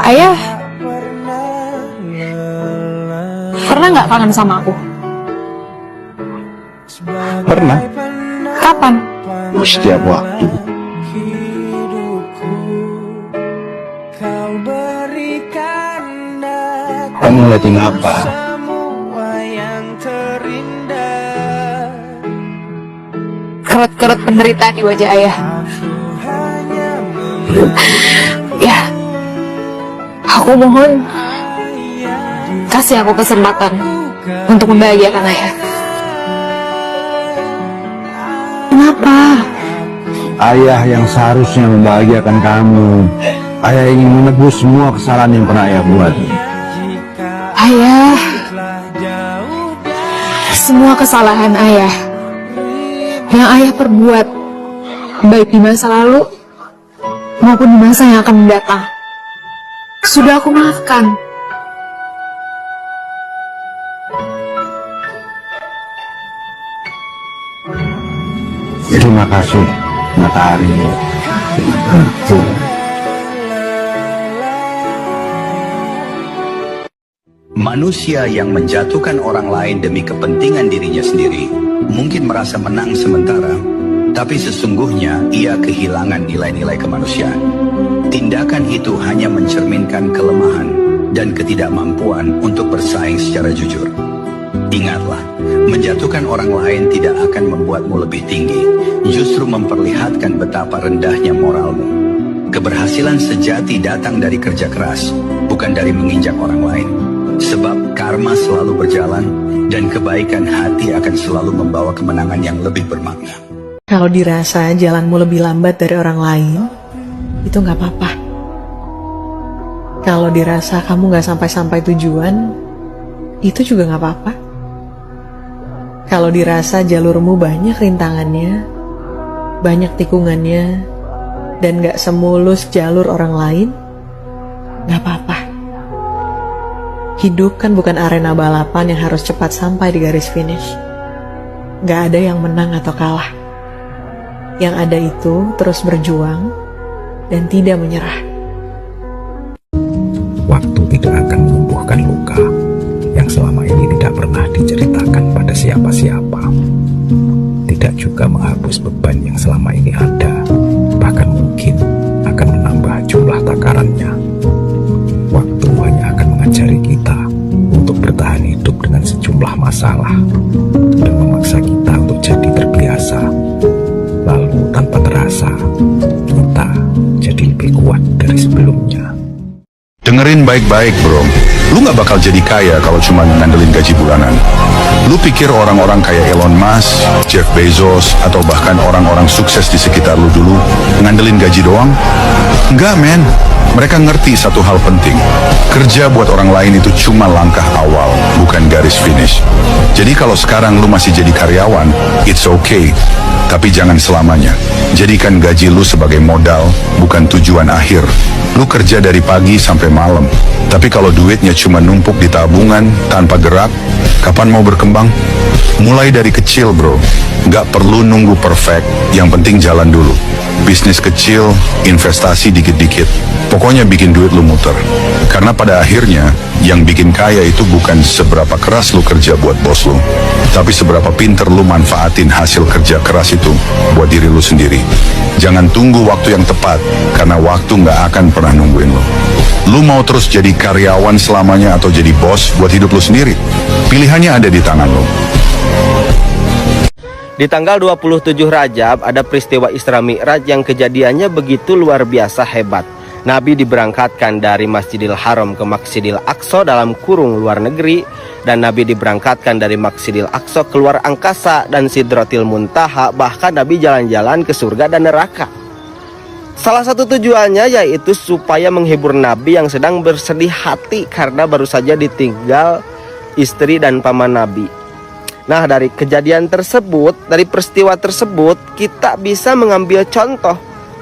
Ayah, pernah nggak kangen sama aku? Pernah. Kapan? Setiap waktu. Kamu ngeliatin apa? Kerut-kerut penderitaan di wajah ayah. Ya, aku mohon kasih aku kesempatan untuk membahagiakan ayah. Kenapa? Ayah yang seharusnya membahagiakan kamu. Ayah ingin menebus semua kesalahan yang pernah ayah buat. Ayah, semua kesalahan ayah yang ayah perbuat, baik di masa lalu maupun di masa yang akan mendatang, sudah aku maafkan. Terima kasih, Matahari. Manusia yang menjatuhkan orang lain demi kepentingan dirinya sendiri mungkin merasa menang sementara, tapi sesungguhnya ia kehilangan nilai-nilai kemanusiaan. Tindakan itu hanya mencerminkan kelemahan dan ketidakmampuan untuk bersaing secara jujur. Ingatlah, menjatuhkan orang lain tidak akan membuatmu lebih tinggi, justru memperlihatkan betapa rendahnya moralmu. Keberhasilan sejati datang dari kerja keras, bukan dari menginjak orang lain. Sebab karma selalu berjalan, dan kebaikan hati akan selalu membawa kemenangan yang lebih bermakna. Kalau dirasa jalanmu lebih lambat dari orang lain, itu nggak apa-apa. Kalau dirasa kamu nggak sampai-sampai tujuan, itu juga nggak apa-apa. Kalau dirasa jalurmu banyak rintangannya, banyak tikungannya, dan nggak semulus jalur orang lain, nggak apa-apa. Hidup kan bukan arena balapan yang harus cepat sampai di garis finish. Gak ada yang menang atau kalah. Yang ada itu terus berjuang dan tidak menyerah. Waktu tidak akan menyembuhkan luka yang selama ini tidak pernah diceritakan pada siapa-siapa. Tidak juga menghapus beban yang selama ini ada, bahkan mungkin akan menambah jumlah takarannya. Waktu hanya akan mengajari kita untuk bertahan hidup dengan sejumlah masalah dan memaksa kita untuk jadi terbiasa. Lalu tanpa terasa, kita jadi lebih kuat dari sebelumnya. Dengerin baik-baik bro, lu gak bakal jadi kaya kalau cuma ngandelin gaji bulanan. Lu pikir orang-orang kayak Elon Musk, Jeff Bezos, atau bahkan orang-orang sukses di sekitar lu dulu ngandelin gaji doang? Enggak men, mereka ngerti satu hal penting. Kerja buat orang lain itu cuma langkah awal, bukan garis finish. Jadi kalau sekarang lu masih jadi karyawan, it's okay. Tapi jangan selamanya. Jadikan gaji lu sebagai modal, bukan tujuan akhir. Lu kerja dari pagi sampai malam. Tapi kalau duitnya cuma numpuk di tabungan tanpa gerak, kapan mau berkembang? Mulai dari kecil bro. Nggak perlu nunggu perfect, yang penting jalan dulu. Bisnis kecil, investasi dikit-dikit. Pokoknya bikin duit lu muter. Karena pada akhirnya, yang bikin kaya itu bukan seberapa keras lu kerja buat bos lu, tapi seberapa pinter lu manfaatin hasil kerja keras itu buat diri lu sendiri. Jangan tunggu waktu yang tepat, karena waktu nggak akan pernah nungguin lu. Lu mau terus jadi karyawan selamanya atau jadi bos buat hidup lu sendiri? Pilihannya ada di tangan lu. Di tanggal 27 Rajab ada peristiwa Isra Mi'raj yang kejadiannya begitu luar biasa hebat. Nabi diberangkatkan dari Masjidil Haram ke Masjidil Aqsa dalam kurung luar negeri, dan Nabi diberangkatkan dari Masjidil Aqsa keluar angkasa dan Sidratil Muntaha, bahkan Nabi jalan-jalan ke surga dan neraka. Salah satu tujuannya yaitu supaya menghibur Nabi yang sedang bersedih hati karena baru saja ditinggal istri dan paman Nabi. Nah, dari kejadian tersebut, dari peristiwa tersebut, kita bisa mengambil contoh.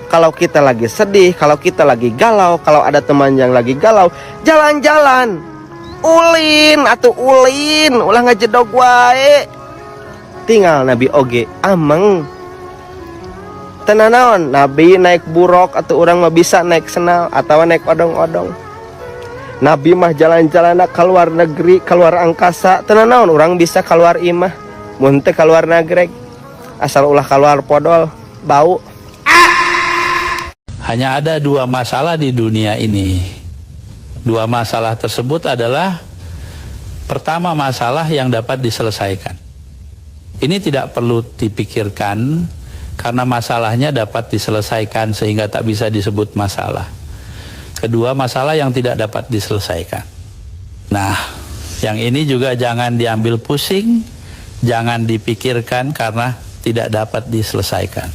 Kalau kita lagi sedih, kalau kita lagi galau, kalau ada teman yang lagi galau, jalan-jalan. Ulin atau ulin, ulah ngajedog wae. Tinggal Nabi oge ameng. Tenanaon, Nabi naik buruk atau orang mah bisa naik senal atau naik odong-odong. Nabi mah jalan-jalan ke luar negeri, keluar angkasa. Tenan naon orang bisa keluar imah. Mun teu keluar nagreg. Asal ulah keluar podol, bau. Hanya ada dua masalah di dunia ini. Dua masalah tersebut adalah pertama masalah yang dapat diselesaikan. Ini tidak perlu dipikirkan karena masalahnya dapat diselesaikan sehingga tak bisa disebut masalah. Kedua, masalah yang tidak dapat diselesaikan. Nah, yang ini juga jangan diambil pusing, jangan dipikirkan karena tidak dapat diselesaikan.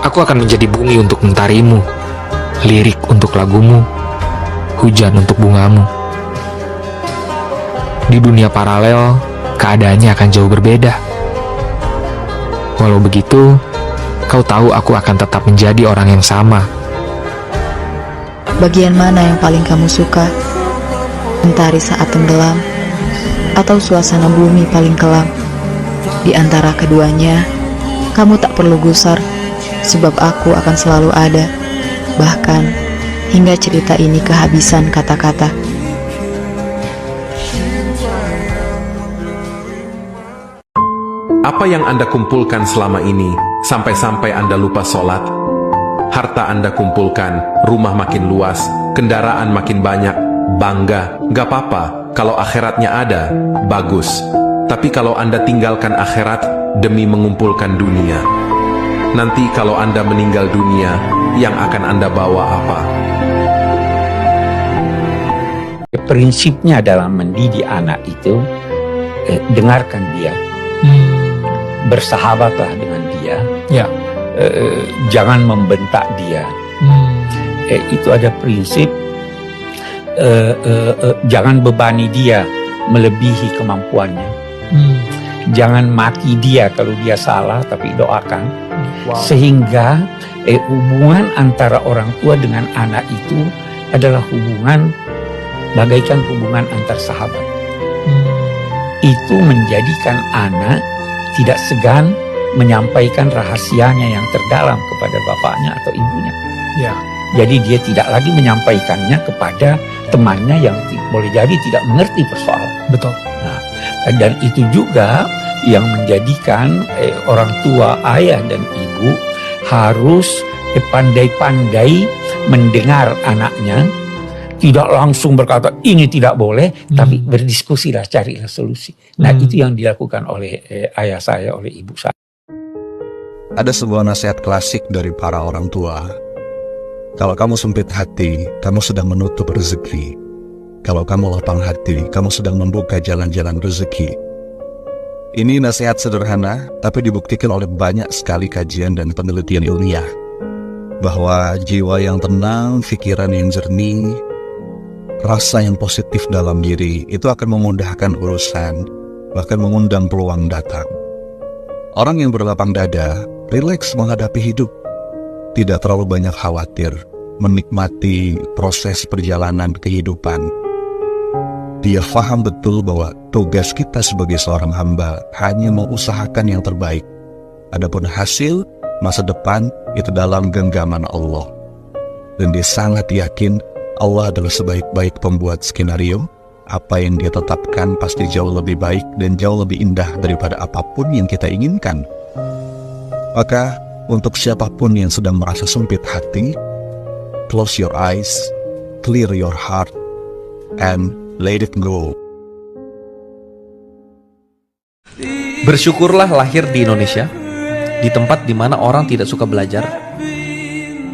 Aku akan menjadi bumi untuk mentarimu, lirik untuk lagumu, hujan untuk bungamu. Di dunia paralel, keadaannya akan jauh berbeda. Walau begitu, kau tahu aku akan tetap menjadi orang yang sama. Bagian mana yang paling kamu suka? Mentari saat tenggelam, atau suasana bumi paling kelam? Di antara keduanya, kamu tak perlu gusar, sebab aku akan selalu ada. Bahkan, hingga cerita ini kehabisan kata-kata. Apa yang Anda kumpulkan selama ini, sampai-sampai Anda lupa sholat? Harta Anda kumpulkan, rumah makin luas, kendaraan makin banyak, bangga, gak apa-apa. Kalau akhiratnya ada, bagus. Tapi kalau Anda tinggalkan akhirat demi mengumpulkan dunia, nanti kalau Anda meninggal dunia, yang akan Anda bawa apa? Prinsipnya dalam mendidik anak itu, dengarkan dia, bersahabatlah dengan dia, jangan membentak dia. Itu ada prinsip, jangan bebani dia melebihi kemampuannya. Jangan maki dia kalau dia salah, tapi doakan. Sehingga hubungan antara orang tua dengan anak itu adalah hubungan bagaikan hubungan antar sahabat. Itu menjadikan anak tidak segan menyampaikan rahasianya yang terdalam kepada bapaknya atau ibunya. Jadi dia tidak lagi menyampaikannya kepada temannya yang boleh jadi tidak mengerti persoalan. Betul. Nah, dan itu juga yang menjadikan orang tua, ayah dan ibu harus pandai-pandai mendengar anaknya, tidak langsung berkata ini tidak boleh, tapi berdiskusilah, carilah solusi. Nah, itu yang dilakukan oleh ayah saya, oleh ibu saya. Ada sebuah nasihat klasik dari para orang tua. Kalau kamu sempit hati, kamu sedang menutup rezeki. Kalau kamu lapang hati, kamu sedang membuka jalan-jalan rezeki. Ini nasihat sederhana, tapi dibuktikan oleh banyak sekali kajian dan penelitian ilmiah. Bahwa jiwa yang tenang, pikiran yang jernih, rasa yang positif dalam diri, itu akan memudahkan urusan, bahkan mengundang peluang datang. Orang yang berlapang dada, rileks menghadapi hidup, tidak terlalu banyak khawatir, menikmati proses perjalanan kehidupan. Dia faham betul bahwa tugas kita sebagai seorang hamba hanya mengusahakan yang terbaik. Adapun hasil, masa depan, itu dalam genggaman Allah. Dan dia sangat yakin Allah adalah sebaik-baik pembuat skenario. Apa yang dia tetapkan pasti jauh lebih baik dan jauh lebih indah daripada apapun yang kita inginkan. Maka, untuk siapapun yang sedang merasa sempit hati, close your eyes, clear your heart, and let it go. Bersyukurlah lahir di Indonesia, di tempat di mana orang tidak suka belajar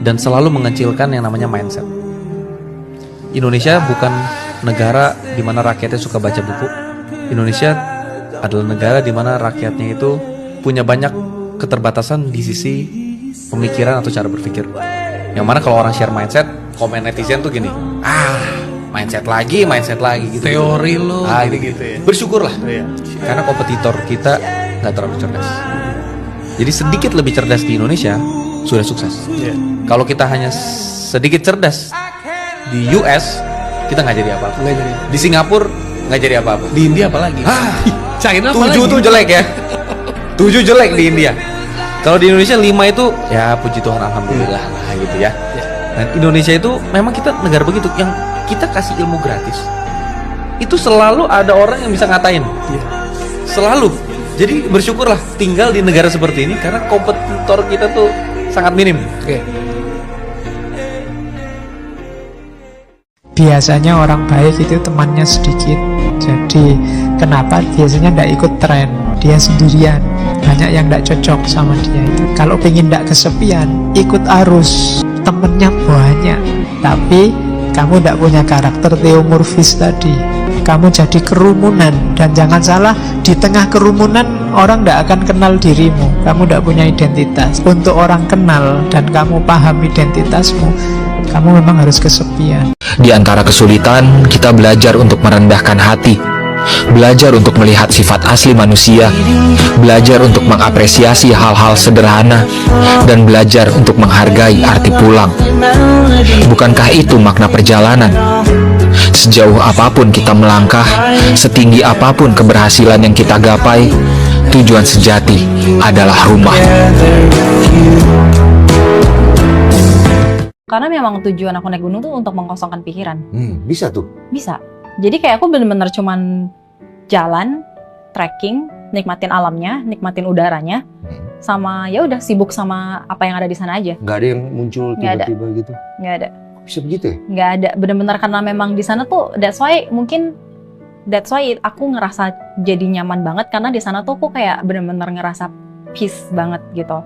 dan selalu mengecilkan yang namanya mindset. Indonesia bukan negara di mana rakyatnya suka baca buku. Indonesia adalah negara di mana rakyatnya itu punya banyak keterbatasan di sisi pemikiran atau cara berpikir. Yang mana kalau orang share mindset, komen netizen tuh gini, mindset lagi gitu. Teori lo gitu ya. Bersyukurlah, karena kompetitor kita nggak terlalu cerdas. Jadi sedikit lebih cerdas di Indonesia sudah sukses. Kalau kita hanya sedikit cerdas di US, kita nggak jadi apa-apa. Di Singapura nggak jadi apa-apa. Di India apalagi? China 7 tuh jelek ya. 7 jelek di India. Kalau di Indonesia 5 itu ya puji Tuhan alhamdulillah lah gitu ya. Dan Indonesia itu memang kita negara begitu yang kita kasih ilmu gratis, itu selalu ada orang yang bisa ngatain. Selalu. Jadi bersyukurlah tinggal di negara seperti ini karena kompetitor kita tuh sangat minim. Biasanya orang baik itu temannya sedikit. Jadi kenapa biasanya tidak ikut tren? Dia sendirian. Banyak yang tidak cocok sama dia itu. Kalau pengen tidak kesepian, ikut arus. Temennya banyak. Tapi kamu tidak punya karakter theomorphis tadi. Kamu jadi kerumunan. Dan jangan salah, di tengah kerumunan orang tidak akan kenal dirimu. Kamu tidak punya identitas. Untuk orang kenal dan kamu paham identitasmu, kamu memang harus kesepian. Di antara kesulitan, kita belajar untuk merendahkan hati, belajar untuk melihat sifat asli manusia, belajar untuk mengapresiasi hal-hal sederhana, dan belajar untuk menghargai arti pulang. Bukankah itu makna perjalanan? Sejauh apapun kita melangkah, setinggi apapun keberhasilan yang kita gapai, tujuan sejati adalah rumah. Karena memang tujuan aku naik gunung tuh untuk mengkosongkan pikiran. Bisa tuh. Bisa. Jadi kayak aku bener-bener cuman jalan, trekking, nikmatin alamnya, nikmatin udaranya, sama ya udah sibuk sama apa yang ada di sana aja. Nggak ada yang muncul tiba-tiba gitu. Nggak ada. Bisa begitu ya? Nggak ada. Bener-bener karena memang di sana tuh, that's why aku ngerasa jadi nyaman banget karena di sana tuh aku kayak bener-bener ngerasa peace banget gitu.